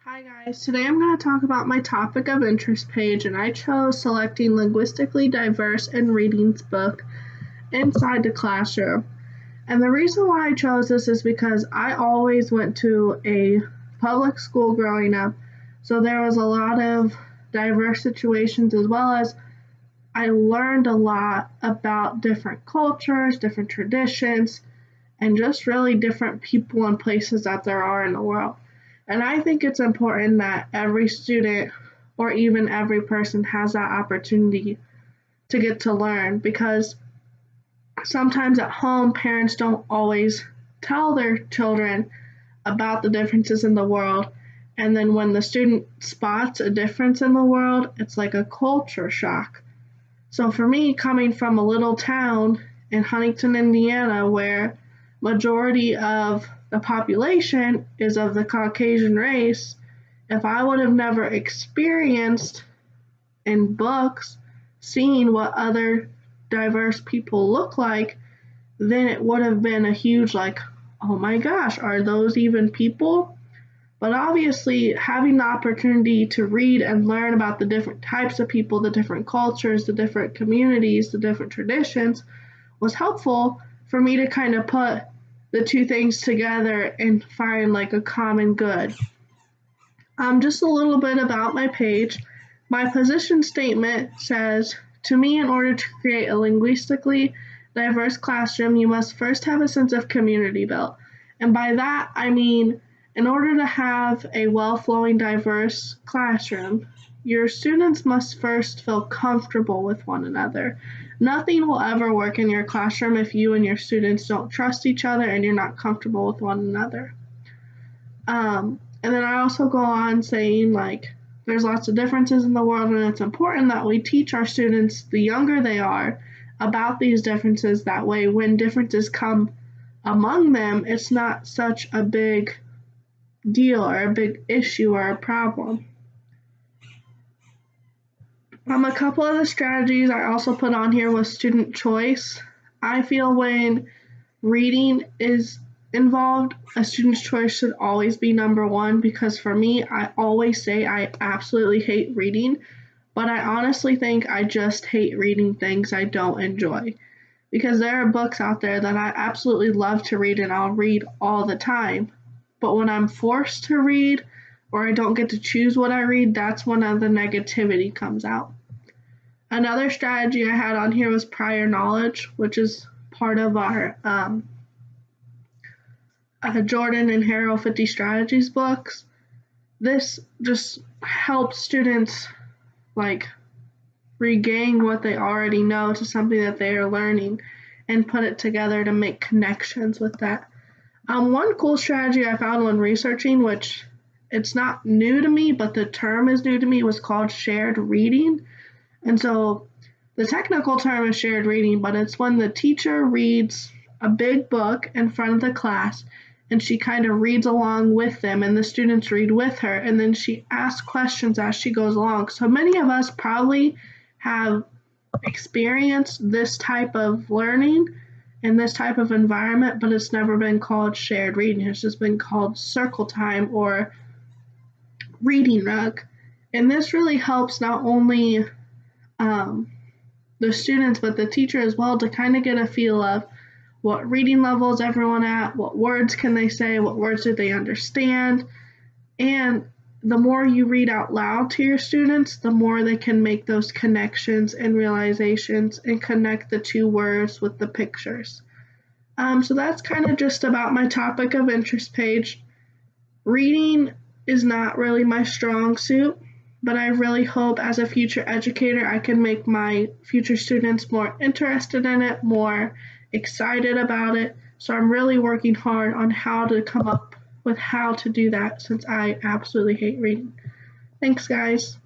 Hi guys, today I'm going to talk about my topic of interest page, and I chose selecting Linguistically Diverse and Readings book inside the classroom. And the reason why I chose this is because I always went to a public school growing up, so there was a lot of diverse situations, as well as I learned a lot about different cultures, different traditions, and just really different people and places that there are in the world. And I think it's important that every student or even every person has that opportunity to get to learn, because sometimes at home parents don't always tell their children about the differences in the world. And then when the student spots a difference in the world, it's like a culture shock. So for me, coming from a little town in Huntington, Indiana, where majority of the population is of the Caucasian race, if I would have never experienced in books seeing what other diverse people look like, then it would have been a huge oh my gosh, are those even people? But obviously, having the opportunity to read and learn about the different types of people, the different cultures, the different communities, the different traditions was helpful for me to kind of put the two things together and find a common good. Just a little bit about my page. My position statement says, to me, in order to create a linguistically diverse classroom, you must first have a sense of community built. And by that, I mean, in order to have a well-flowing, diverse classroom, your students must first feel comfortable with one another. Nothing will ever work in your classroom if you and your students don't trust each other and you're not comfortable with one another. And then I also go on saying there's lots of differences in the world, and it's important that we teach our students, the younger they are, about these differences. That way, when differences come among them, it's not such a big deal or a big issue or a problem. A couple of the strategies I also put on here was student choice. I feel when reading is involved, a student's choice should always be number one, because for me, I always say I absolutely hate reading, but I honestly think I just hate reading things I don't enjoy. Because there are books out there that I absolutely love to read and I'll read all the time. But when I'm forced to read or I don't get to choose what I read, that's when the negativity comes out. Another strategy I had on here was prior knowledge, which is part of our Jordan and Harrow 50 Strategies books. This just helps students regain what they already know to something that they are learning and put it together to make connections with that. One cool strategy I found when researching, which it's not new to me, but the term is new to me, was called shared reading. And so the technical term is shared reading, but it's when the teacher reads a big book in front of the class and she kind of reads along with them and the students read with her, and then she asks questions as she goes along. So many of us probably have experienced this type of learning in this type of environment, but it's never been called shared reading. It's just been called circle time or reading rug. And this really helps not only the students, but the teacher as well, to kind of get a feel of what reading level is everyone at, what words can they say, what words do they understand. And the more you read out loud to your students, the more they can make those connections and realizations and connect the two words with the pictures. So that's kind of just about my topic of interest page. Reading is not really my strong suit, but I really hope as a future educator I can make my future students more interested in it, more excited about it. So I'm really working hard on how to come up with how to do that, since I absolutely hate reading. Thanks, guys.